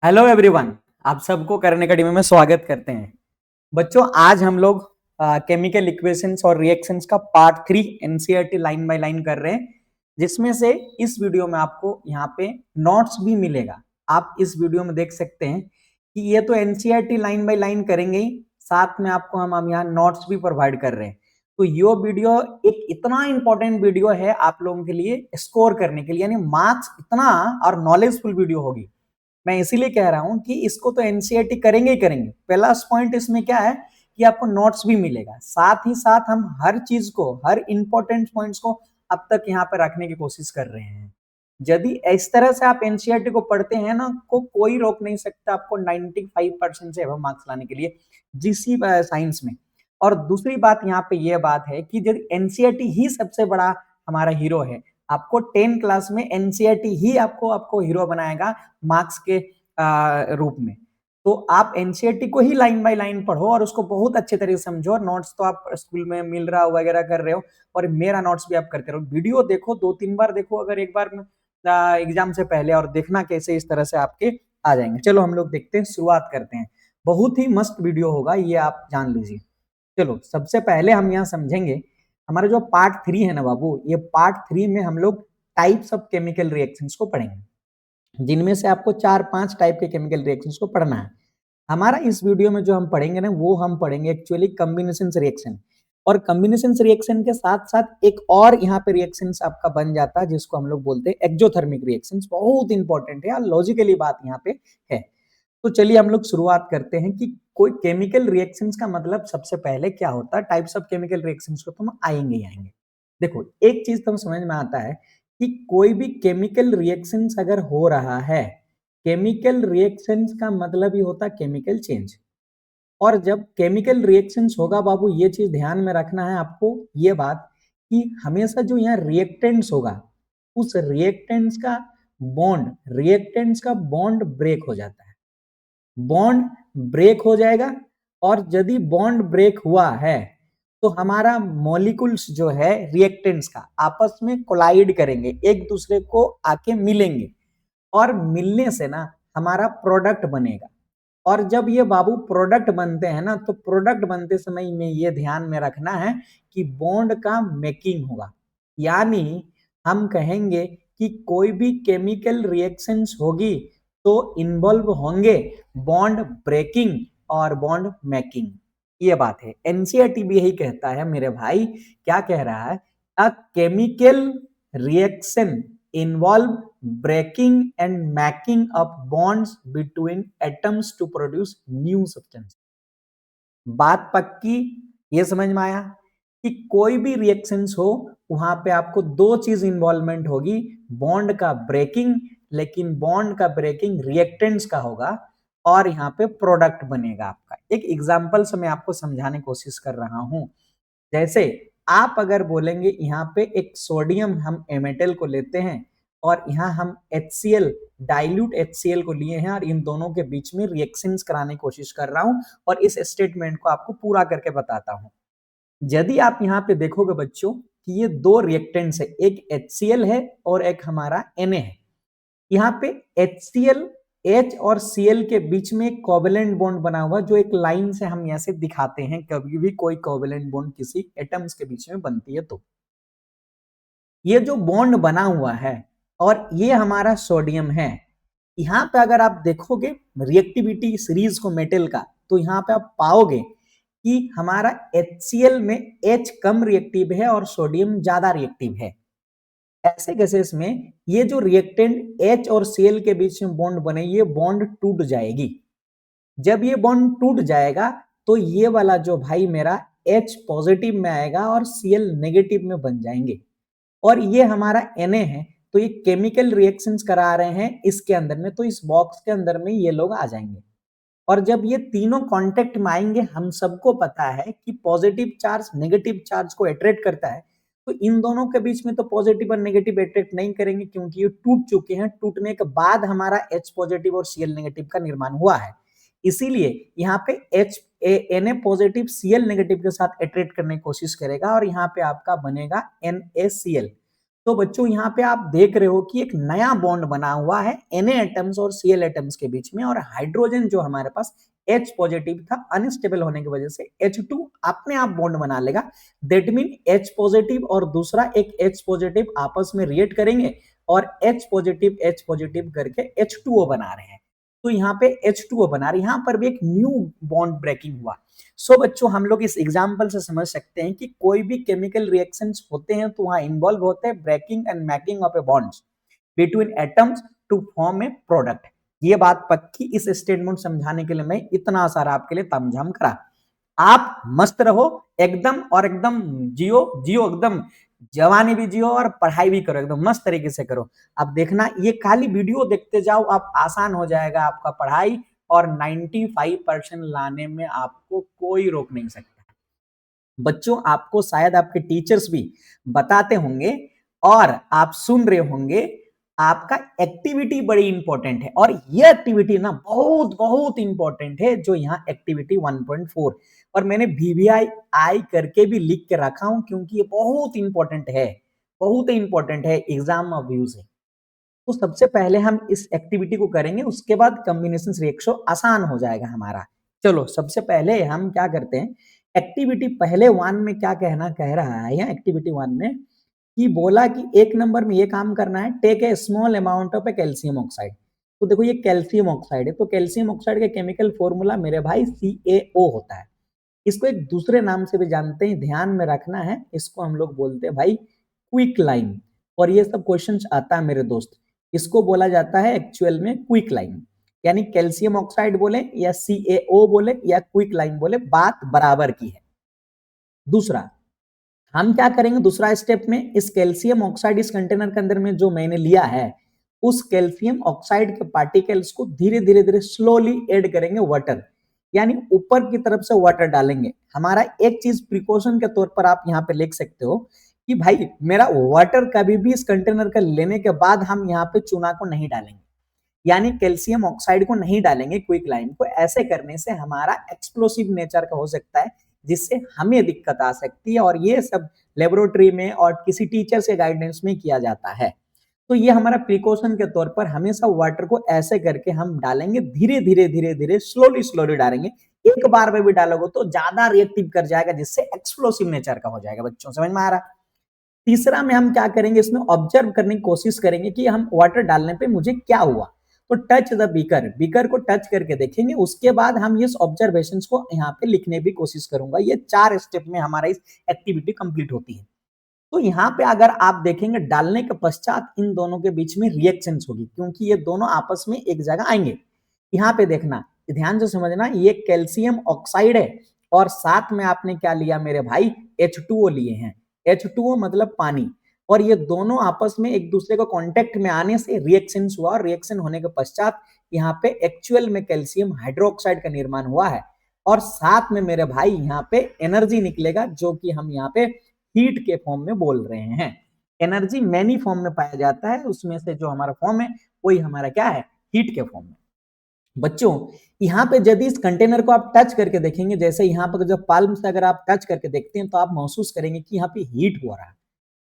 Hello everyone, आप सबको current academy में स्वागत करते हैं। बच्चों, आज हम लोग केमिकल इक्वेशंस और रिएक्शंस का part 3 NCERT line by line कर रहे हैं, जिसमें से इस वीडियो में आपको यहाँ पे नोट्स भी मिलेगा। आप इस वीडियो में देख सकते हैं कि ये तो एनसीईआरटी लाइन बाय लाइन करेंगे ही, साथ में आपको हम यहाँ नोट्स भी प्रोवाइड कर रहे हैं। तो ये वीडियो एक इतना इंपॉर्टेंट वीडियो है आप लोगों के लिए स्कोर करने के लिए, यानी मार्क्स इतना और नॉलेजफुल वीडियो होगी। मैं इसीलिए कह रहा हूं कि इसको तो एनसीईआरटी करेंगे ही करेंगे। प्लस पॉइंट इसमें क्या है कि आपको नोट्स भी मिलेगा, साथ ही साथ हम हर चीज को, हर इंपॉर्टेंट पॉइंट्स को अब तक यहाँ पर रखने की कोशिश कर रहे हैं। यदि इस तरह से आप एनसीईआरटी को पढ़ते हैं ना, को कोई रोक नहीं सकता आपको 95% से अब मार्क्स लाने के लिए जीसी साइंस में। और दूसरी बात यहाँ पे ये बात है कि यदि एनसीईआरटी ही सबसे बड़ा हमारा हीरो है, आपको 10 क्लास में एनसीईआरटी ही आपको हीरो बनाएगा मार्क्स के रूप में। तो आप एनसीईआरटी को ही लाइन बाय लाइन पढ़ो और उसको बहुत अच्छे तरीके से समझो। नोट्स तो आप स्कूल में मिल रहा वगैरह कर रहे हो, और मेरा नोट्स भी आप करते रहो। वीडियो देखो, 2-3 बार देखो, अगर एक बार एग्जाम से पहले, और देखना कैसे इस तरह से आपके आ जाएंगे। चलो हम लोग देखते हैं, शुरुआत करते हैं। बहुत ही मस्त वीडियो होगा ये, आप जान लीजिए। चलो सबसे पहले हम यहाँ समझेंगे हमारा जो पार्ट 3 है ना बाबू, ये पार्ट 3 में हम लोग टाइप्स ऑफ केमिकल रिएक्शंस को पढ़ेंगे, जिनमें से आपको 4-5 टाइप के केमिकल रिएक्शंस को पढ़ना है। हमारा इस वीडियो में जो हम पढ़ेंगे ना, वो हम पढ़ेंगे एक्चुअली कॉम्बिनेशन रिएक्शन। और कॉम्बिनेशन रिएक्शन के साथ साथ एक और यहाँ पे रिएक्शंस आपका बन जाता है, जिसको हम लोग बोलते हैं एक्सोथर्मिक रिएक्शंस। बहुत इंपॉर्टेंट है, लॉजिकली बात यहाँ पे है। तो चलिए हम लोग शुरुआत करते हैं कि कोई केमिकल रिएक्शंस का मतलब सबसे पहले क्या होता है। टाइप्स ऑफ केमिकल रिएक्शंस को तो हम आएंगे ही आएंगे। देखो, एक चीज तो समझ में आता है कि कोई भी केमिकल रिएक्शंस अगर हो रहा है, केमिकल रिएक्शंस का मतलब ही होता है केमिकल चेंज। और जब केमिकल रिएक्शंस होगा बाबू, ये चीज ध्यान में रखना है आपको, ये बात कि हमेशा जो यहाँ रिएक्टेंट्स होगा, उस रिएक्टेंट्स का बॉन्ड ब्रेक हो जाता है। बॉन्ड ब्रेक हो जाएगा, और यदि बॉन्ड ब्रेक हुआ है तो हमारा मॉलिक्यूल्स जो है रिएक्टेंट्स का आपस में कोलाइड करेंगे, एक दूसरे को आके मिलेंगे, और मिलने से ना हमारा प्रोडक्ट बनेगा। और जब ये बाबू प्रोडक्ट बनते हैं ना, तो प्रोडक्ट बनते समय में ये ध्यान में रखना है कि बॉन्ड का मेकिंग होगा। यानी हम कहेंगे कि कोई भी केमिकल रिएक्शंस होगी तो इन्वॉल्व होंगे बॉन्ड ब्रेकिंग और बॉन्ड मेकिंग। ये बात है, एनसीईआरटी भी यही कहता है मेरे भाई। क्या कह रहा है? A chemical reaction involve breaking and making of bonds between atoms to produce new substance। बात पक्की? ये समझ में आया कि कोई भी रिएक्शंस हो, वहां पे आपको दो चीज इन्वॉल्वमेंट होगी, बॉन्ड का ब्रेकिंग, लेकिन बॉन्ड का ब्रेकिंग रिएक्टेंट्स का होगा, और यहाँ पे प्रोडक्ट बनेगा आपका। एक एग्जांपल से मैं आपको समझाने की कोशिश कर रहा हूं। जैसे आप अगर बोलेंगे यहाँ पे एक सोडियम हम एमेटल को लेते हैं, और यहाँ हम HCl, डाइल्यूट HCl को लिए हैं, और इन दोनों के बीच में रिएक्शंस कराने की कोशिश कर रहा हूं, और इस स्टेटमेंट को आपको पूरा करके बताता हूं। यदि आप यहाँ पे देखोगे बच्चों कि ये दो रिएक्टेंट्स है, एक HCl है और एक हमारा Na है। यहाँ पे HCl, H और Cl के बीच में एक कोवेलेंट बॉन्ड बना हुआ, जो एक लाइन से हम यहाँ से दिखाते हैं कभी भी कोई कोवेलेंट बॉन्ड किसी एटम्स के बीच में बनती है। तो ये जो बॉन्ड बना हुआ है, और ये हमारा सोडियम है। यहाँ पे अगर आप देखोगे रिएक्टिविटी सीरीज को मेटल का, तो यहाँ पे आप पाओगे कि हमारा HCl में H कम रिएक्टिव है और सोडियम ज्यादा रिएक्टिव है। ऐसे केसेस में ये जो रिएक्टेंट H और Cl के बीच में बॉन्ड बने, ये बॉन्ड टूट जाएगी। जब ये बॉन्ड टूट जाएगा तो ये वाला जो भाई मेरा H पॉजिटिव में आएगा और Cl नेगेटिव में बन जाएंगे, और ये हमारा Na है। तो ये केमिकल रिएक्शंस करा रहे हैं इसके अंदर में, तो इस बॉक्स के अंदर में ये लोग आ जाएंगे। और जब ये तीनों कांटेक्ट में आएंगे, हम सबको पता है कि पॉजिटिव चार्ज नेगेटिव चार्ज को अट्रैक्ट करता है, तो इन दोनों के बीच में तो पॉजिटिव और नेगेटिव अट्रैक्ट नहीं करेंगे, क्योंकि ये टूट चुके हैं। टूटने के बाद हमारा H पॉजिटिव और Cl नेगेटिव का निर्माण हुआ है। इसीलिए यहाँ पे Na पॉजिटिव Cl नेगेटिव के साथ अट्रैक्ट करने की कोशिश करेगा, और यहाँ पे आपका बनेगा NaCl। तो बच्चों यहाँ पे आप देख रहे हो कि एक नया बॉन्ड बना हुआ है Na एटम्स और Cl एटम्स के बीच में, और हाइड्रोजन जो हमारे पास H पॉजिटिव था, अनस्टेबल होने की वजह से H2 अपने आप बॉन्ड बना लेगा। दैट मीन H पॉजिटिव और दूसरा एक H पॉजिटिव आपस में रिएक्ट करेंगे और H पॉजिटिव करके H2O बना रहे हैं। तो यहाँ पे H2O बना रहे हैं, यहाँ पर भी एक न्यू बॉन्ड ब्रेकिंग हुआ। सो बच्चों हम लोग इस एग्जाम्पल से समझ सकते हैं कि कोई भी केमिकल रिएक्शंस होते हैं तो वहां इन्वॉल्व होते हैं breaking and making of a bonds between atoms to form a product. ये बात पक्की, इस स्टेटमेंट समझाने के लिए मैं इतना सारा आपके लिए तामझाम करा। आप मस्त रहो एकदम, और एकदम जियो जियो एकदम, जवानी भी जियो और पढ़ाई भी करो, एकदम मस्त तरीके से करो। अब देखना ये खाली वीडियो देखते जाओ, आप आसान हो जाएगा आपका पढ़ाई, और 95% लाने में आपको कोई रोक नहीं सकता। बच्चों आपको शायद आपके टीचर्स भी बताते होंगे और आप सुन रहे होंगे, आपका एक्टिविटी बड़ी इंपॉर्टेंट है, और ये एक्टिविटी ना बहुत बहुत इंपॉर्टेंट है, जो यहाँ एक्टिविटी 1.4, और मैंने VVI करके भी लिख के रखा हूं क्योंकि ये बहुत इंपॉर्टेंट है, बहुत इंपॉर्टेंट है एग्जाम में व्यू से। तो सबसे पहले हम इस एक्टिविटी को करेंगे, उसके बाद कॉम्बिनेशन रिएक्शन आसान हो जाएगा हमारा। चलो सबसे पहले हम क्या करते हैं, एक्टिविटी पहले 1 में क्या कहना कह रहा है, यहाँ एक्टिविटी 1 में कि बोला कि 1 नंबर में ये काम करना है, take a small amount of a calcium oxide. तो देखो ये कैल्शियम ऑक्साइड है, तो कैल्शियम ऑक्साइड का केमिकल फॉर्मूला मेरे भाई CaO होता है। इसको एक दूसरे नाम से भी जानते हैं, ध्यान में रखना है, इसको हम लोग बोलते हैं भाई क्विक लाइन, और ये सब क्वेश्चंस आता है मेरे दोस्त। इसको बोला जाता है एक्चुअल में क्विक लाइन, यानी कैल्शियम ऑक्साइड बोले या CaO बोले या क्विक लाइन बोले, बात बराबर की है। दूसरा हम क्या करेंगे, दूसरा स्टेप में इस कैल्शियम ऑक्साइड इस कंटेनर के अंदर में जो मैंने लिया है, उस कैल्शियम ऑक्साइड के पार्टिकल्स को धीरे धीरे धीरे स्लोली ऐड करेंगे वाटर, यानी ऊपर की तरफ से वाटर डालेंगे। हमारा एक चीज प्रिकॉशन के तौर पर आप यहाँ पे लिख सकते हो कि भाई मेरा वाटर कभी भी इस कंटेनर का लेने के बाद हम यहाँ पे चूना को नहीं डालेंगे, यानी कैल्शियम ऑक्साइड को नहीं डालेंगे क्विक लाइन को। ऐसे करने से हमारा एक्सप्लोसिव नेचर का हो सकता है, जिससे हमें दिक्कत आ सकती है, और ये सब लेबोरेटरी में और किसी टीचर से गाइडेंस में किया जाता है। तो ये हमारा प्रिकॉशन के तौर पर हमेशा वाटर को ऐसे करके हम डालेंगे, धीरे धीरे धीरे धीरे स्लोली स्लोली डालेंगे। एक बार में भी डालोगे तो ज्यादा रिएक्टिव कर जाएगा, जिससे एक्सप्लोसिव नेचर का हो जाएगा। बच्चों समझ में आ रहा। तीसरा में हम क्या करेंगे, इसमें ऑब्जर्व करने की कोशिश करेंगे कि हम वाटर डालने पे मुझे क्या हुआ। तो टच द बीकर, बीकर को टच करके देखेंगे, उसके बाद हम इस ऑब्जर्वेशन को यहाँ पे लिखने की कोशिश करूंगा। ये 4 स्टेप में हमारा इस एक्टिविटी कंप्लीट होती है। तो यहाँ पे अगर आप देखेंगे, डालने के पश्चात इन दोनों के बीच में रिएक्शन होगी, क्योंकि ये दोनों आपस में एक जगह आएंगे। यहाँ पे देखना, ध्यान से समझना, ये कैल्शियम ऑक्साइड है और साथ में आपने क्या लिया मेरे भाई, H2O लिए हैं। H2O मतलब पानी, और ये दोनों आपस में एक दूसरे को कांटेक्ट में आने से रिएक्शन हुआ, और रिएक्शन होने के पश्चात यहाँ पे एक्चुअल में कैल्शियम हाइड्रोक्साइड का निर्माण हुआ है, और साथ में मेरे भाई यहाँ पे एनर्जी निकलेगा, जो कि हम यहाँ पे हीट के फॉर्म में बोल रहे हैं। एनर्जी मैनी फॉर्म में पाया जाता है, उसमें से जो हमारा फॉर्म है वही हमारा क्या है, हीट के फॉर्म में। बच्चों यहाँ पे यदि इस कंटेनर को आप टच करके देखेंगे, जैसे यहाँ पर जब पाल्म से अगर आप टच करके देखते हैं, तो आप महसूस करेंगे कि यहाँ पे हीट हो रहा है।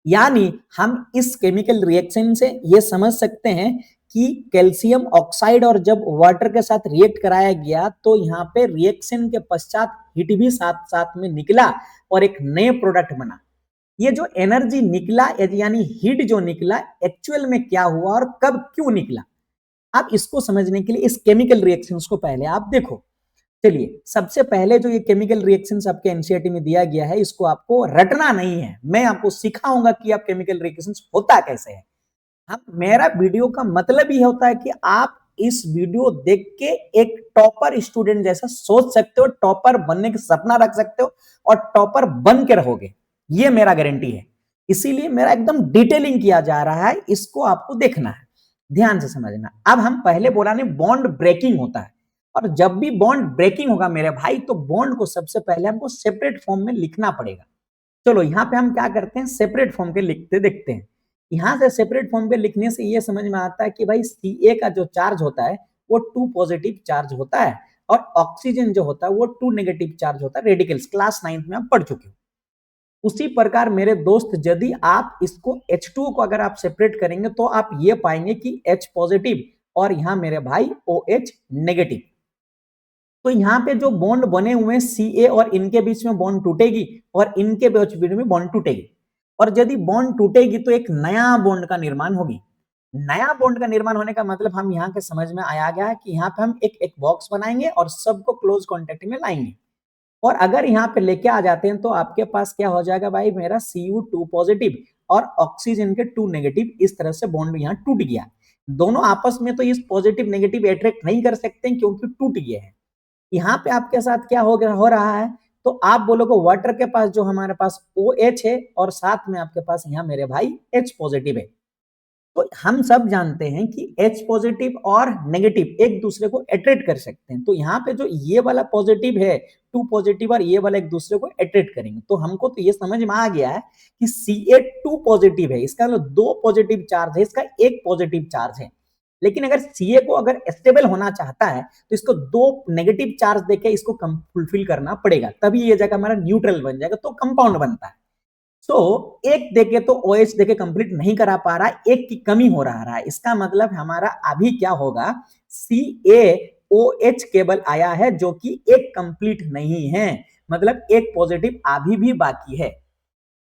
यानी हम इस केमिकल रिएक्शन से ये समझ सकते हैं कि कैल्शियम ऑक्साइड और जब वाटर के साथ रिएक्ट कराया गया, तो यहाँ पे रिएक्शन के पश्चात हीट भी साथ साथ में निकला और एक नए प्रोडक्ट बना। ये जो एनर्जी निकला यानी हीट जो निकला, एक्चुअल में क्या हुआ और कब क्यों निकला, आप इसको समझने के लिए इस केमिकल रिएक्शंस को पहले आप देखो। चलिए सबसे पहले जो ये केमिकल रिएक्शंस आपके एनसीईआरटी में दिया गया है, इसको आपको रटना नहीं है, मैं आपको सिखाऊंगा कि आप केमिकल रिएक्शंस होता कैसे है। हम मेरा वीडियो का मतलब ही होता है कि आप इस वीडियो देख के एक टॉपर स्टूडेंट जैसा सोच सकते हो, टॉपर बनने का सपना रख सकते हो, और टॉपर बन के रहोगे, ये मेरा गारंटी है। इसीलिए मेरा एकदम डिटेलिंग किया जा रहा है, इसको आपको देखना है, ध्यान से समझना। अब हम पहले बोला ने बॉन्ड ब्रेकिंग होता है, और जब भी बॉन्ड ब्रेकिंग होगा मेरे भाई, तो बॉन्ड को सबसे पहले हमको सेपरेट फॉर्म में लिखना पड़ेगा। चलो यहाँ पे हम क्या करते हैं, सेपरेट फॉर्म के लिखते देखते हैं। यहाँ से सेपरेट फॉर्म पे लिखने से ये समझ में आता है कि भाई Ca का जो चार्ज होता है वो 2 पॉजिटिव चार्ज होता है, और ऑक्सीजन जो होता है वो 2 नेगेटिव चार्ज होता है। रेडिकल्स क्लास 9th में आप पढ़ चुके हो। उसी प्रकार मेरे दोस्त यदि आप इसको H2O को अगर आप सेपरेट करेंगे तो आप ये पाएंगे कि H पॉजिटिव और यहां मेरे भाई OH नेगेटिव। तो यहाँ पे जो बॉन्ड बने हुए हैं Ca और इनके बीच में बॉन्ड टूटेगी और इनके बीच में बॉन्ड टूटेगी, और यदि बॉन्ड टूटेगी तो एक नया बॉन्ड का निर्माण होगी। नया बॉन्ड का निर्माण होने का मतलब हम यहाँ के समझ में आया गया है कि यहाँ पे हम एक बॉक्स बनाएंगे और सबको क्लोज कॉन्टेक्ट में लाएंगे, और अगर यहाँ पे लेके आ जाते हैं तो आपके पास क्या हो जाएगा भाई, मेरा Cu2 पॉजिटिव और ऑक्सीजन के 2 नेगेटिव, इस तरह से बॉन्ड यहाँ टूट गया। दोनों आपस में तो इस पॉजिटिव नेगेटिव अट्रैक्ट नहीं कर सकते क्योंकि टूट गए हैं। यहाँ पे आपके साथ क्या हो रहा है, तो आप बोलोगे वाटर के पास जो हमारे पास OH है और साथ में आपके पास यहाँ मेरे भाई H पॉजिटिव है। तो हम सब जानते हैं कि H पॉजिटिव और नेगेटिव एक दूसरे को अट्रैक्ट कर सकते हैं। तो यहाँ पे जो ये वाला पॉजिटिव है 2 पॉजिटिव और ये वाला एक दूसरे को अट्रैक्ट करेंगे। तो हमको तो ये समझ में आ गया है कि Ca2 पॉजिटिव है, इसका मतलब 2 पॉजिटिव चार्ज है, इसका 1 पॉजिटिव चार्ज है। लेकिन अगर Ca को अगर स्टेबल होना चाहता है तो इसको 2 नेगेटिव चार्ज देके इसको फुलफिल करना पड़ेगा, तभी ये जगह हमारा न्यूट्रल बन जाएगा, तो कंपाउंड बनता है। तो एक देके तो OH देके कंप्लीट नहीं करा पा रहा है, एक की कमी हो रहा है। इसका मतलब हमारा अभी क्या होगा, CaOH केबल आया है जो कि एक कंप्लीट नहीं है, मतलब एक पॉजिटिव अभी भी बाकी है।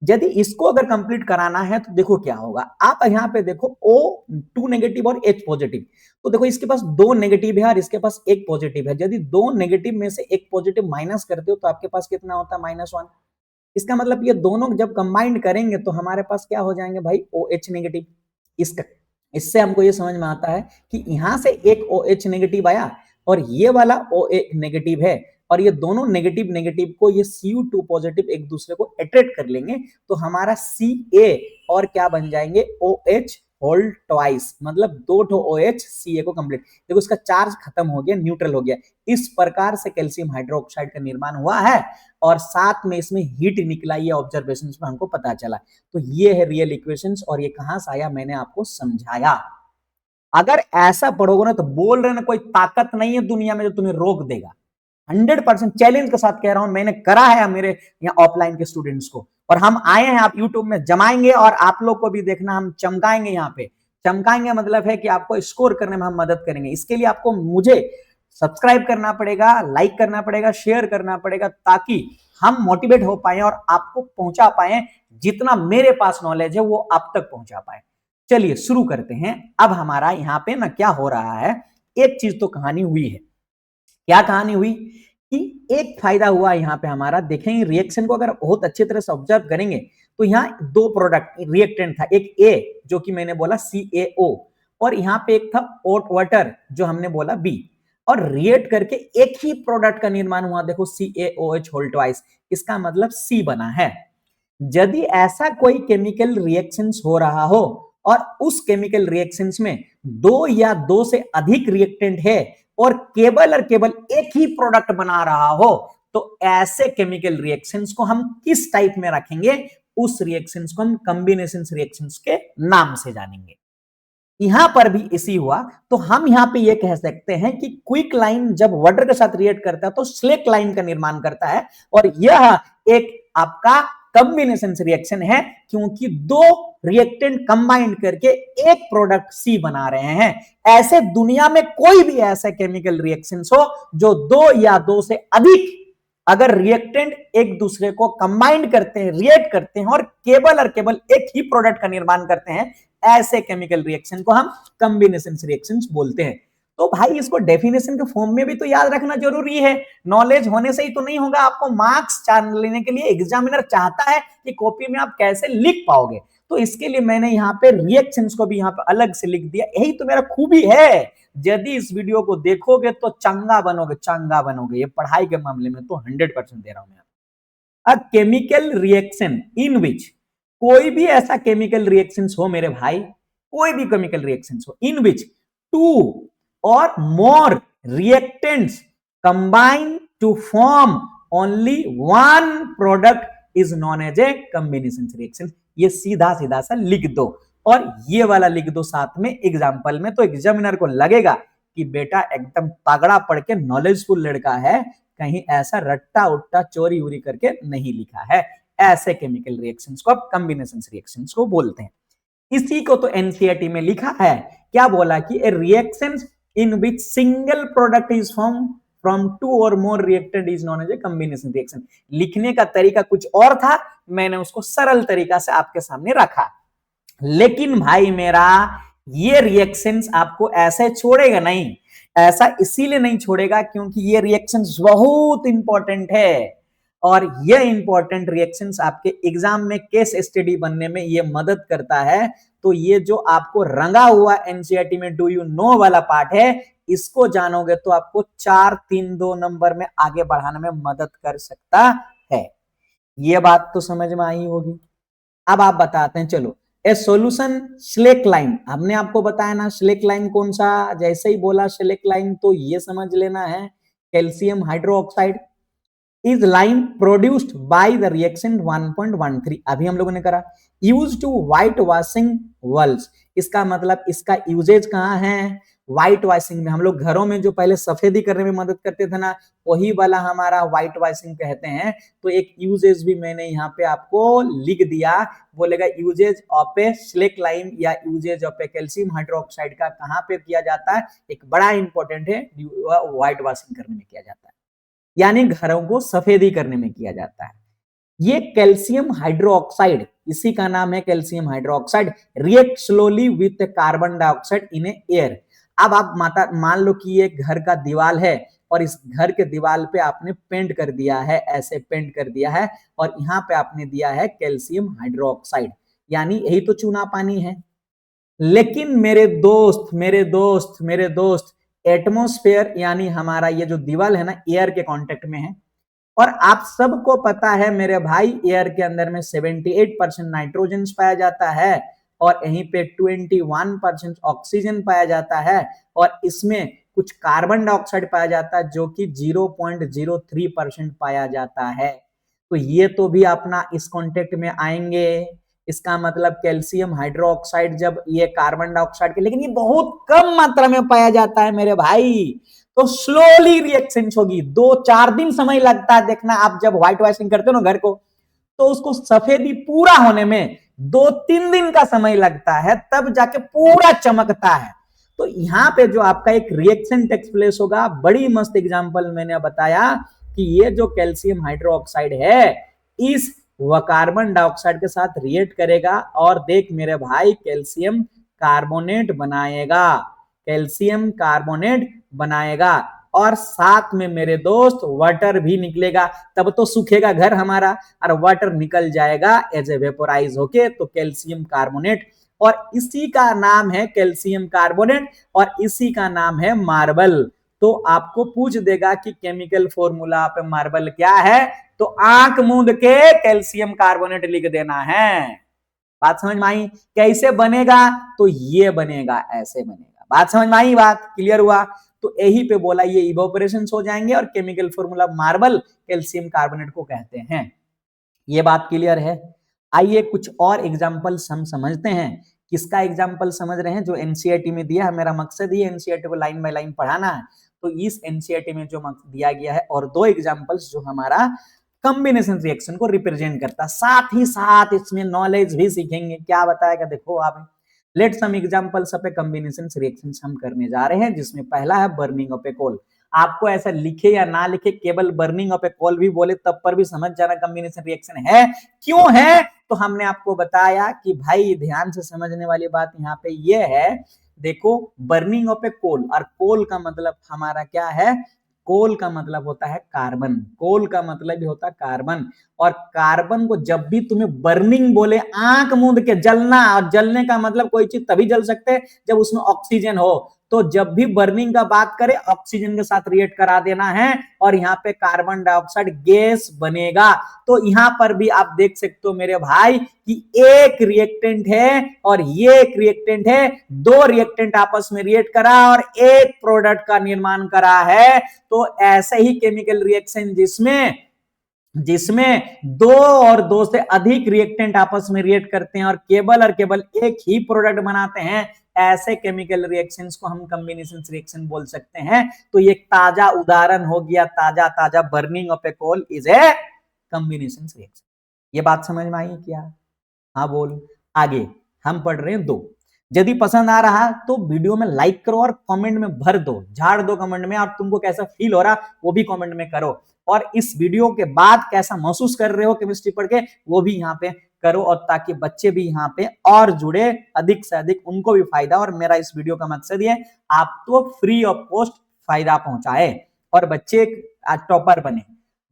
यदि इसको अगर कंप्लीट कराना है तो देखो क्या होगा, आप यहाँ पे देखो O2 नेगेटिव और H पॉजिटिव, तो देखो इसके पास 2 नेगेटिव है और इसके पास 1 पॉजिटिव है। यदि 2 नेगेटिव में से 1 पॉजिटिव माइनस करते हो तो आपके पास कितना होता है, -1। इसका मतलब ये दोनों जब कंबाइंड करेंगे तो हमारे पास क्या हो जाएंगे भाई, OH नेगेटिव। इसका इससे हमको ये समझ में आता है कि यहां से एक OH नेगेटिव आया और ये वाला OA नेगेटिव है, और ये दोनों नेगेटिव नेगेटिव को ये Cu2 पॉजिटिव एक दूसरे को अट्रैक्ट कर लेंगे, तो हमारा Ca और क्या बन जाएंगे, OH होल ट्वाइस, मतलब 2 OH Ca को कंप्लीट। देखो इसका चार्ज खत्म हो गया, न्यूट्रल हो गया। इस प्रकार से कैल्शियम हाइड्रोक्साइड का निर्माण हुआ है और साथ में इसमें हीट निकला, ये ऑब्जर्वेशन में हमको पता चला। तो ये है रियल इक्वेशंस, और ये कहां से आया मैंने आपको समझाया। अगर ऐसा पढ़ोगे ना तो बोल रहे ना, कोई ताकत नहीं है दुनिया में जो तुम्हें रोक देगा। 100% चैलेंज के साथ कह रहा हूं, मैंने करा है मेरे यहाँ ऑफलाइन के स्टूडेंट्स को, और हम आए हैं, आप यूट्यूब में जमाएंगे और आप लोग को भी देखना, हम चमकाएंगे। यहाँ पे चमकाएंगे मतलब है कि आपको स्कोर करने में हम मदद करेंगे। इसके लिए आपको मुझे सब्सक्राइब करना पड़ेगा, लाइक करना पड़ेगा, शेयर करना पड़ेगा, ताकि हम मोटिवेट हो पाए और आपको पहुंचा पाए, जितना मेरे पास नॉलेज है वो आप तक पहुंचा पाए। चलिए शुरू करते हैं। अब हमारा यहाँ पे ना क्या हो रहा है, एक चीज तो कहानी हुई है। क्या कहानी हुई कि एक फायदा हुआ यहाँ पे हमारा, देखेंगे रिएक्शन को अगर बहुत अच्छी तरह से ऑब्जर्व करेंगे तो यहाँ 2 प्रोडक्ट रिएक्टेंट था, एक A जो कि मैंने बोला CaO, और यहाँ पे एक था ओट वाटर जो हमने बोला B, और रिएक्ट करके एक ही प्रोडक्ट का निर्माण हुआ, देखो CaOH होल ट्वाइस, इसका मतलब C बना है। यदि ऐसा कोई केमिकल रिएक्शंस हो रहा हो और उस केमिकल रिएक्शंस में 2 या 2 से अधिक रिएक्टेंट है और केवल एक ही प्रोडक्ट बना रहा हो, तो ऐसे केमिकल रिएक्शंस को हम किस टाइप में रखेंगे, उस रिएक्शंस को हम कॉम्बिनेशन रिएक्शंस के नाम से जानेंगे। यहां पर भी इसी हुआ, तो हम यहां पे ये कह सकते हैं कि क्विक लाइन जब वाटर के साथ रिएक्ट करता है तो स्लेक लाइन का निर्माण करता है, और यह एक आपका कॉम्बिनेशन रिएक्शन है, क्योंकि 2 रिएक्टेंट कंबाइन करके एक प्रोडक्ट C बना रहे हैं। ऐसे दुनिया में कोई भी ऐसा केमिकल रिएक्शन हो जो 2 या 2 से अधिक अगर रिएक्टेंट एक दूसरे को कंबाइन करते हैं, रिएक्ट करते हैं और केवल एक ही प्रोडक्ट का निर्माण करते हैं, ऐसे केमिकल रिएक्शन को हम कॉम्बिनेशन रिएक्शंस बोलते हैं। तो भाई इसको डेफिनेशन के फॉर्म में भी तो याद रखना जरूरी है, नॉलेज होने से ही तो नहीं होगा। आपको मार्क्स लेने के लिए एग्जामिनर चाहता है कि कॉपी में आप कैसे लिख पाओगे, तो इसके लिए मैंने यहाँ पे रिएक्शंस को भी यहाँ पे अलग से लिख दिया। यही तो मेरा खूबी है, यदि इस वीडियो को देखोगे तो चंगा बनोगे। ये पढ़ाई के मामले में तो 100% दे रहा हूं मैं। अ केमिकल रिएक्शन इन विच, कोई भी ऐसा केमिकल रिएक्शन हो मेरे भाई, कोई भी केमिकल रिएक्शन हो इन which 2 or more reactants combine to form only 1 product is known as a combination reaction. ये सीधा सा लिख दो, और ये वाला लिख दो साथ में एग्जाम्पल में, तो एग्जामिनर को लगेगा कि बेटा एकदम तगड़ा पढ़ के नॉलेजफुल लड़का है, कहीं ऐसा रट्टा उट्टा चोरी उरी करके नहीं लिखा है। ऐसे केमिकल रिएक्शंस को आप कॉम्बिनेशन रिएक्शंस को बोलते हैं। इसी को तो एनसीईआरटी में लिखा है, क्या बोला कि a reaction in which single product is form from two or more reactant is known as a combination reaction. लिखने का तरीका कुछ और था, मैंने उसको सरल तरीका से आपके सामने रखा। लेकिन भाई मेरा ये रिएक्शंस आपको ऐसे छोड़ेगा नहीं, ऐसा इसीलिए नहीं छोड़ेगा क्योंकि ये रिएक्शंस बहुत इंपॉर्टेंट है और ये इंपॉर्टेंट रिएक्शंस आपके एग्जाम में केस स्टडी बनने में ये मदद करता है। तो ये जो आपको रंगा हुआ एनसीईआरटी में डू यू नो वाला पार्ट है, इसको जानोगे तो आपको 4-3-2 नंबर में आगे बढ़ाने में मदद कर सकता है। ये बात तो समझ में आई होगी। अब आप बताते हैं, चलो ए सॉल्यूशन स्लेक लाइन, हमने आपको बताया ना स्लेक लाइन कौन सा, जैसे ही बोला स्लेक लाइन तो ये समझ लेना है calcium hydroxide is lime produced by the reaction 1.13। अभी हम लोगों ने करा use to white washing walls, इसका मतलब इसका यूजेज कहाँ है, व्हाइट वॉशिंग में। हम लोग घरों में जो पहले सफेदी करने में मदद करते थे ना, वही वाला हमारा व्हाइट वॉशिंग कहते हैं। तो एक यूजेज भी मैंने यहाँ पे आपको लिख दिया, बोलेगा uses of a slake lime या uses of a calcium hydroxide का कहाँ पे किया जाता है, एक बड़ा इंपॉर्टेंट है, व्हाइट वॉशिंग करने में किया जाता है, यानी घरों को सफेदी करने में किया जाता है। ये कैल्शियम हाइड्रोक्साइड, इसी का नाम है calcium hydroxide, react slowly with carbon dioxide in air. अब आप मान लो कि ये घर का दीवार है और इस घर के दीवार पे आपने पेंट कर दिया है, ऐसे पेंट कर दिया है और यहाँ पे आपने दिया है कैल्शियम हाइड्रोक्साइड, यानी यही तो चूना पानी है। लेकिन मेरे दोस्त एटमॉस्फेयर यानी हमारा ये जो दीवार है ना, एयर के कांटेक्ट में है और आप सबको पता है मेरे भाई एयर के अंदर में 78% नाइट्रोजन पाया जाता है और यहीं पे 21% ऑक्सीजन पाया जाता है और इसमें कुछ कार्बन डाइऑक्साइड पाया जाता है जो कि 0.03% पाया जाता है। तो ये तो भी अपना इस कांटेक्ट में आएंगे। इसका मतलब कैल्शियम हाइड्रोक्साइड जब ये कार्बन डाइऑक्साइड के, लेकिन ये बहुत कम मात्रा में पाया जाता है मेरे भाई, तो स्लोली रिएक्शन होगी, 2-4 दिन समय लगता है। देखना आप जब व्हाइट वॉशिंग करते हो ना घर को, तो उसको सफेदी पूरा होने में 2-3 दिन का समय लगता है, तब जाके पूरा चमकता है। तो यहाँ पे जो आपका एक रिएक्शन टेक्स प्लेस होगा, बड़ी मस्त एग्जांपल मैंने बताया कि ये जो कैल्शियम हाइड्रोक्साइड है इस वह कार्बन डाइऑक्साइड के साथ रिएक्ट करेगा और देख मेरे भाई कैल्शियम कार्बोनेट बनाएगा, कैल्शियम कार्बोनेट बनाएगा और साथ में मेरे दोस्त वाटर भी निकलेगा। तब तो सूखेगा घर हमारा और वाटर निकल जाएगा एज ए वेपोराइज होके, तो कैल्शियम कार्बोनेट, और इसी का नाम है कैल्शियम कार्बोनेट और इसी का नाम है मार्बल। तो आपको पूछ देगा कि केमिकल फॉर्मूला पे मार्बल क्या है, तो आंख मूंद के कैल्शियम कार्बोनेट लिख देना है। बात समझ में आई? कैसे बनेगा, तो ये बनेगा, ऐसे बनेगा। बात समझ में आई? बात क्लियर हुआ? तो यही पे बोला ये इवोपरेशन हो जाएंगे और chemical formula marble calcium carbonate को कहते हैं। ये बात क्लियर है? आइए कुछ और एग्जांपल्स हम समझते हैं। किसका एग्जांपल समझ रहे हैं? जो एनसीईआरटी में दिया है, मेरा मकसद ही एनसीईआरटी को लाइन बाय लाइन पढ़ाना है। तो इस एनसीईआरटी में जो दिया गया है और 2 एग्जांपल्स जो हमारा कॉम्बिनेशन रिएक्शन को रिप्रेजेंट करता है, साथ ही साथ इसमें नॉलेज भी सीखेंगे। क्या बताएगा, देखो आप, let some examples of a combination reactions हम करने जा रहे हैं, जिसमें पहला है बर्निंग ऑफ ए कोल। आपको ऐसा लिखे या ना लिखे, केवल बर्निंग ऑफ ए कोल भी बोले तब पर भी समझ जाना कॉम्बिनेशन रिएक्शन है। क्यों है, तो हमने आपको बताया कि भाई ध्यान से समझने वाली बात यहाँ पे ये है, देखो बर्निंग ऑफ ए कोल, और कोल का मतलब हमारा क्या है, कोल का मतलब होता है कार्बन, कोल का मतलब भी होता है कार्बन। और कार्बन को जब भी तुम्हें बर्निंग बोले, आंख मूंद के जलना, और जलने का मतलब कोई चीज तभी जल सकते हैं जब उसमें ऑक्सीजन हो। तो जब भी बर्निंग का बात करें, ऑक्सीजन के साथ रिएक्ट करा देना है और यहाँ पे कार्बन डाइऑक्साइड गैस बनेगा। तो यहाँ पर भी आप देख सकते हो मेरे भाई कि एक रिएक्टेंट है और ये एक रिएक्टेंट है, 2 रिएक्टेंट आपस में रिएक्ट करा और एक प्रोडक्ट का निर्माण करा है। तो ऐसे ही केमिकल रिएक्शन जिसमें 2 और 2 से अधिक रिएक्टेंट आपस में रिएक्ट करते हैं और केवल एक ही प्रोडक्ट बनाते हैं, ऐसे केमिकल रिएक्शंस को हम कॉम्बिनेशन रिएक्शन बोल सकते हैं। तो ये ताजा उदाहरण हो गया, ताजा burning of a coal is a combination reaction. ये बात समझ में आई क्या? हाँ बोल। आगे हम पढ़ रहे हैं 2। यदि पसंद आ रहा तो वीडियो में लाइक करो और कमेंट में भर दो, झाड़ दो कमेंट में, और तुमको कैसा फील हो रहा वो भी कमेंट में करो, और इस वीडियो के बाद कैसा महसूस कर रहे हो केमिस्ट्री पढ़ के वो भी यहाँ पे करो, और ताकि बच्चे भी यहाँ पे और जुड़े, अधिक से अधिक उनको भी फायदा। और मेरा इस वीडियो का मकसद ये आपको फ्री ऑफ कॉस्ट फायदा पहुंचाए और बच्चे टॉपर बने।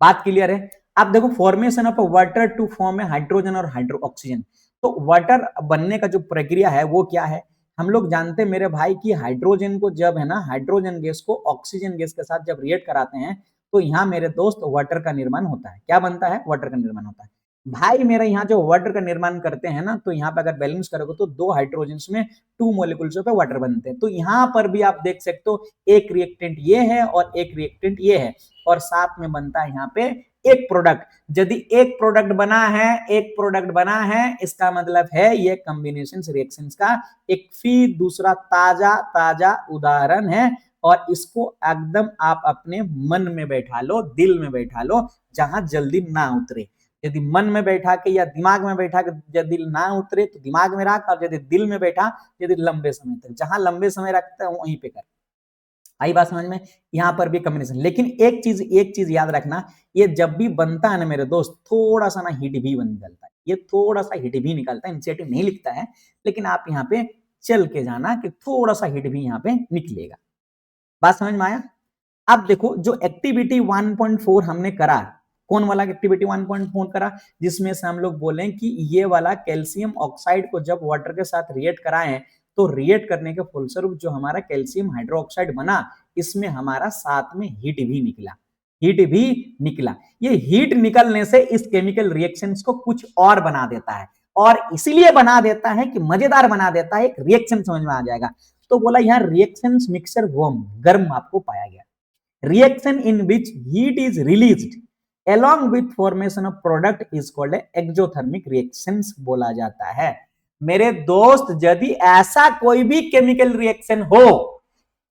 बात क्लियर है? आप देखो, formation of water to form है हाइड्रोजन और हाइड्रो ऑक्सीजन। तो वाटर बनने का जो प्रक्रिया है वो क्या है? हम लोग जानते हैं मेरे भाई कि हाइड्रोजन को जब है ना, हाइड्रोजन गैस को ऑक्सीजन गैस के साथ जब रिएक्ट कराते हैं तो यहाँ मेरे दोस्त वाटर का निर्माण होता है। क्या बनता है? वाटर का निर्माण होता है। भाई मेरे यहाँ जो वाटर का निर्माण करते हैं ना, तो यहाँ पे अगर बैलेंस करोगे तो 2 हाइड्रोजन में 2 मॉलिक्यूल्स पे वाटर बनते हैं। तो यहाँ पर भी आप देख सकते हो एक रिएक्टेंट ये है और एक रिएक्टेंट ये है, और साथ में बनता है यहाँ पे एक प्रोडक्ट। यदि एक प्रोडक्ट बना है, एक प्रोडक्ट बना है, इसका मतलब है ये कॉम्बिनेशन रिएक्शंस का एक फिर दूसरा ताजा ताजा उदाहरण है। और इसको एकदम आप अपने मन में बैठा लो, दिल में बैठा लो, जहां जल्दी ना उतरे। यदि मन में बैठा के या दिमाग में बैठा के यदि ना उतरे तो दिमाग में रख, और यदि दिल में बैठा यदि लंबे समय तक, जहां लंबे समय रखता है वहीं पे कर। आई बात समझ में? यहां पर भी कॉम्बिनेशन। लेकिन एक चीज याद रखना, ये जब भी बनता है ना मेरे दोस्त, थोड़ा सा ना हीट भी निकलता है, ये थोड़ा सा हीट भी निकलता है। इनिशिएटिव नहीं लिखता है, लेकिन आप यहाँ पे चल के जाना कि थोड़ा सा हीट भी यहाँ पे निकलेगा। बात समझ में आया? अब देखो, जो एक्टिविटी 1.4 हमने करा, कौन वाला एक्टिविटी 1.4 करा? जिसमें से हम लोग बोले कि ये वाला कैल्शियम ऑक्साइड को जब वाटर के साथ रिएक्ट कराएं तो रिएक्ट करने के फलस्वरूप जो हमारा कैल्शियम हाइड्रोक्साइड बना, इसमें हमारा साथ में हीट भी निकला, हीट भी निकला। ये हीट निकलने से इस केमिकल रिएक्शंस को कुछ और बना देता है, और इसीलिए बना देता है कि मजेदार बना देता है, एक रिएक्शन समझ में आ जाएगा। तो बोला यहाँ रिएक्शंस मिक्सचर वार्म, गर्म आपको पाया गया। Reaction in which heat is released along with formation of product is called exothermic reactions बोला जाता है। मेरे दोस्त, यदि ऐसा कोई भी केमिकल रिएक्शन हो,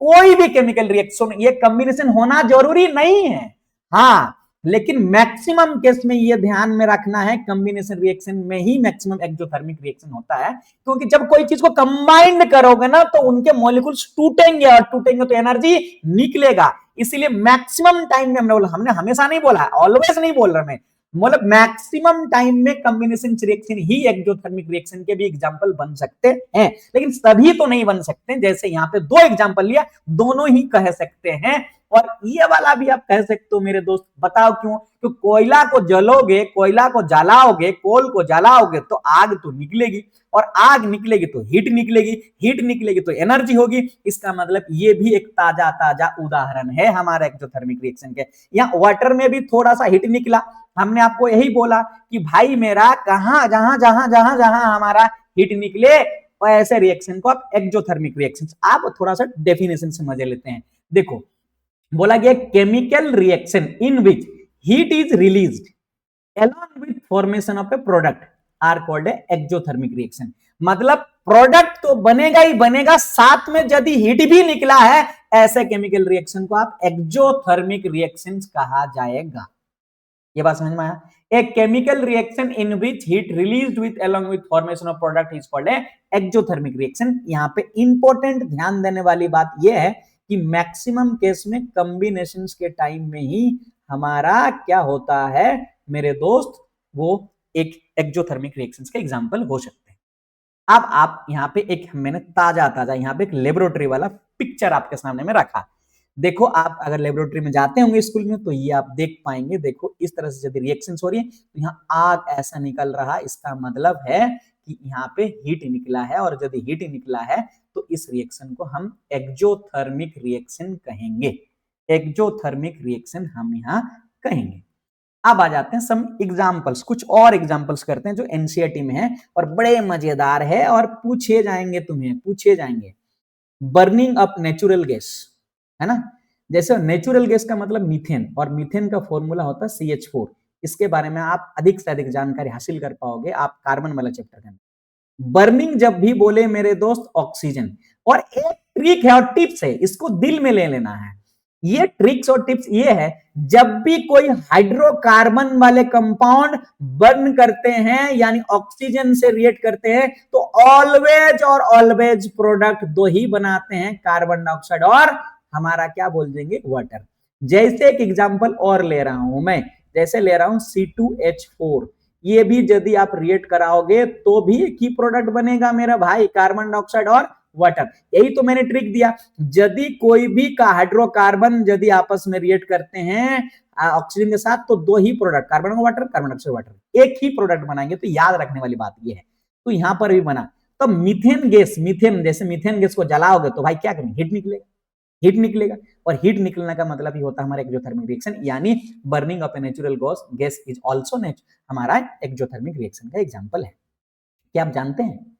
कोई भी केमिकल रिएक्शन, ये कॉम्बिनेशन होना जरूरी नहीं है, हाँ, लेकिन मैक्सिमम केस में ये ध्यान में रखना है, कॉम्बिनेशन रिएक्शन में ही मैक्सिमम एक्सोथर्मिक रिएक्शन होता है। क्योंकि जब कोई चीज को कंबाइंड करोगे ना तो उनके मॉलिक्यूल्स टूटेंगे, और टूटेंगे तो एनर्जी निकलेगा। इसीलिए मैक्सिमम टाइम में हमने हमेशा नहीं बोला, ऑलवेज नहीं बोल रहा मैं, मतलब मैक्सिमम टाइम में कॉम्बिनेशन रिएक्शन ही एक्सोथर्मिक रिएक्शन के भी एग्जांपल बन सकते हैं, लेकिन सभी तो नहीं बन सकते। जैसे यहाँ पे 2 एग्जांपल लिया, दोनों ही कह सकते हैं। और ये वाला भी आप कह सकते हो मेरे दोस्त, बताओ क्यों? तो कोयला को जलोगे, कोयला को जलाओगे, कोल को जलाओगे तो आग तो निकलेगी, और आग निकलेगी तो हीट निकलेगी, हीट निकलेगी तो एनर्जी होगी। इसका मतलब ये भी एक ताजा ताजा उदाहरण है हमारे एक्सोथर्मिक रिएक्शन के। यहाँ वाटर में भी थोड़ा सा हीट निकला, हमने आपको यही बोला कि भाई मेरा कहां जहां जहां जहां जहां हमारा हीट निकले, ऐसे रिएक्शन को आप एक्सोथर्मिक रिएक्शन। आप थोड़ा सा डेफिनेशन समझ लेते हैं। देखो, बोला गया chemical reaction in which heat is released along with formation of a product are called exothermic reaction. मतलब प्रोडक्ट तो बनेगा ही बनेगा, साथ में यदि हीट भी निकला है, ऐसे केमिकल रिएक्शन को आप एक्सोथर्मिक रिएक्शंस कहा जाएगा। ये बात समझ में आया? एक chemical reaction in which heat released with along with formation of product is called exothermic reaction. यहाँ पे इंपॉर्टेंट ध्यान देने वाली बात यह है कि मैक्सिमम केस में कॉम्बिनेशंस के टाइम में ही हमारा क्या होता है मेरे दोस्त, वो एक एक्सोथर्मिक रिएक्शंस के एग्जांपल हो सकते हैं। अब आप यहाँ पे एक, मैंने ताजा ताजा यहाँ पे एक लेबोरेटरी वाला पिक्चर आपके सामने में रखा। देखो, आप अगर लेबोरेटरी में जाते होंगे स्कूल में तो ये आप देख पाएंगे। देखो, इस तरह से यदि रिएक्शंस हो रही है तो यहाँ आग ऐसा निकल रहा, इसका मतलब है कि यहाँ पे हीट निकला है, और यदि हीट निकला है तो इस रिएक्शन को हम एक्सोथर्मिक रिएक्शन कहेंगे। एक्सोथर्मिक रिएक्शन हम यहाँ कहेंगे। अब आ जाते हैं सम एग्जांपल्स, कुछ और एग्जांपल्स करते हैं जो एनसीईआरटी में है और बड़े मजेदार है और पूछे जाएंगे, तुम्हें पूछे जाएंगे। बर्निंग अप नेचुरल गैस, है ना? जैसे नेचुरल गैस का मतलब मीथेन, और मीथेन का फॉर्मूला होता है CH4। इसके बारे में आप अधिक से अधिक जानकारी हासिल कर पाओगे आप कार्बन वाला चैप्टर के अंदर। बर्निंग जब भी बोले मेरे दोस्त, ऑक्सीजन। और एक ट्रिक है और टिप्स है, इसको दिल में ले लेना है। ये ट्रिक्स और टिप्स ये है, जब भी कोई हाइड्रोकार्बन वाले कंपाउंड बर्न करते हैं यानी ऑक्सीजन से रिएक्ट करते हैं, तो ऑलवेज और ऑलवेज प्रोडक्ट दो ही बनाते हैं, कार्बन डाइऑक्साइड और हमारा क्या बोल देंगे, वाटर। जैसे एक एग्जांपल और ले रहा हूं मैं, जैसे ले रहा हूं C2H4, ये भी यदि आप रिएक्ट कराओगे तो भी एक ही प्रोडक्ट बनेगा मेरा भाई, कार्बन डाइऑक्साइड और वाटर। यही तो मैंने ट्रिक दिया, यदि कोई भी का हाइड्रोकार्बन यदि आपस में रिएक्ट करते हैं ऑक्सीजन के साथ, तो दो ही प्रोडक्ट, कार्बन और वाटर, कार्बन डाइऑक्साइड वाटर, एक ही प्रोडक्ट बनाएंगे। तो याद रखने वाली बात ये है। तो यहां पर भी बना, तो मीथेन गैस, मीथेन जैसे मीथेन गैस को जलाओगे तो भाई क्या करेंगे, हीट निकलेगा, हीट निकलेगा। और हीट निकलने का मतलब ही होता है हमारा एक्सोथर्मिक रिएक्शन, यानी burning of a natural gas is also हमारा एक्सोथर्मिक रिएक्शन का एग्जांपल है। क्या आप जानते हैं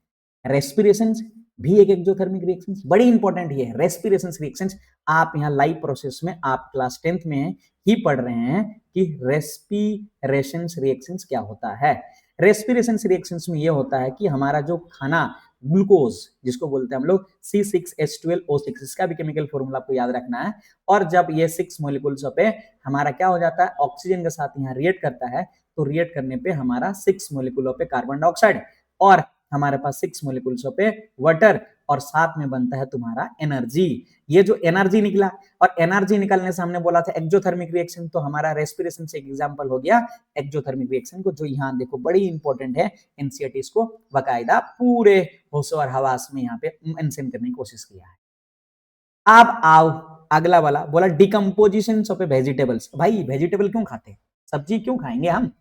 रेस्पिरेशन भी एक एक्सोथर्मिक रिएक्शन, बड़ी इंपॉर्टेंट है रेस्पिरेशन रिएक्शंस। आप यहाँ लाइव प्रोसेस में, आप क्लास 10th में ही पढ़ रहे हैं कि रेस्पिरेशन रिएक्शंस क्या होता है। रेस्पिरेशन रिएक्शंस में ये होता है कि हमारा जो खाना ग्लूकोज जिसको बोलते हैं हम लोग C6H12O6, इसका भी केमिकल फॉर्मूला आपको याद रखना है। और जब ये 6 मॉलिक्यूल्स पे हमारा क्या हो जाता है, ऑक्सीजन के साथ यहाँ रिएक्ट करता है, तो रिएक्ट करने पे हमारा 6 मॉलिक्यूलों पे कार्बन डाइऑक्साइड और हमारे पास 6 मॉलिक्यूल्स पे वाटर, और साथ में बनता है तुम्हारा एनर्जी। ये जो एनर्जी निकला, और एनर्जी निकलने से हमने बोला था एक्सोथर्मिक रिएक्शन, तो हमारा रेस्पिरेशन से एक एग्जांपल हो गया एक्सोथर्मिक रिएक्शन को, जो यहाँ देखो बड़ी इंपॉर्टेंट है, एनसीईआरटी इसको बाकायदा पूरे होश और हवास में यहाँ पे मेंशन करने की कोशिश किया है। अब आओ अगला वाला, बोला डिकम्पोजिशन ऑफ वेजिटेबल्स। भाई वेजिटेबल क्यों खाते हैं, सब्जी क्यों खाएंगे हम,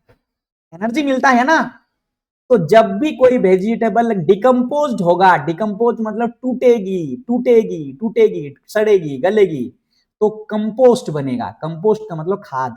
एनर्जी मिलता है ना। तो जब भी कोई वेजिटेबल डिकम्पोज होगा, डिकम्पोज मतलब टूटेगी टूटेगी टूटेगी, सड़ेगी गलेगी, तो कंपोस्ट बनेगा। कंपोस्ट का मतलब खाद।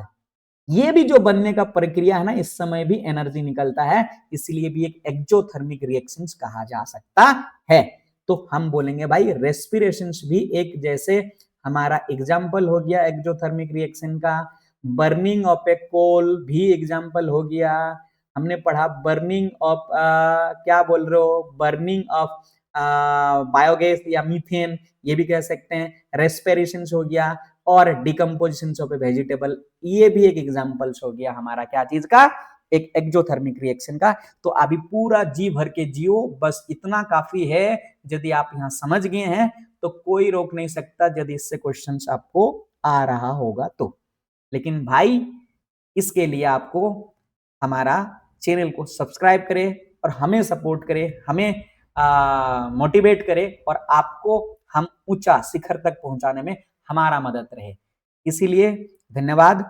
ये भी जो बनने का प्रक्रिया है ना, इस समय भी एनर्जी निकलता है, इसलिए भी एक एक्सोथर्मिक रिएक्शंस कहा जा सकता है। तो हम बोलेंगे भाई रेस्पिरेशंस भी एक, जैसे हमारा एग्जाम्पल हो गया एक्सोथर्मिक रिएक्शन का, बर्निंग ऑफ ए कोल भी एग्जाम्पल हो गया। हमने पढ़ा बर्निंग ऑफ क्या बोल रहे हो, बर्निंग ऑफ बायोगैस या मीथेन, ये भी कह सकते हैं। रेस्पिरेशन हो गया, और डिकम्पोजिशन ऑफ ए वेजिटेबल, ये भी एक एग्जांपल्स हो गया हमारा क्या चीज का, एक एक्सोथर्मिक रिएक्शन का। तो अभी पूरा जी भर के जियो, बस इतना काफी है। यदि आप यहाँ समझ गए हैं तो कोई रोक नहीं सकता यदि इससे क्वेश्चंस आपको आ रहा होगा तो। लेकिन भाई इसके लिए आपको हमारा चैनल को सब्सक्राइब करें और हमें सपोर्ट करें, हमें मोटिवेट करें, और आपको हम ऊंचा शिखर तक पहुंचाने में हमारा मदद रहे। इसीलिए धन्यवाद।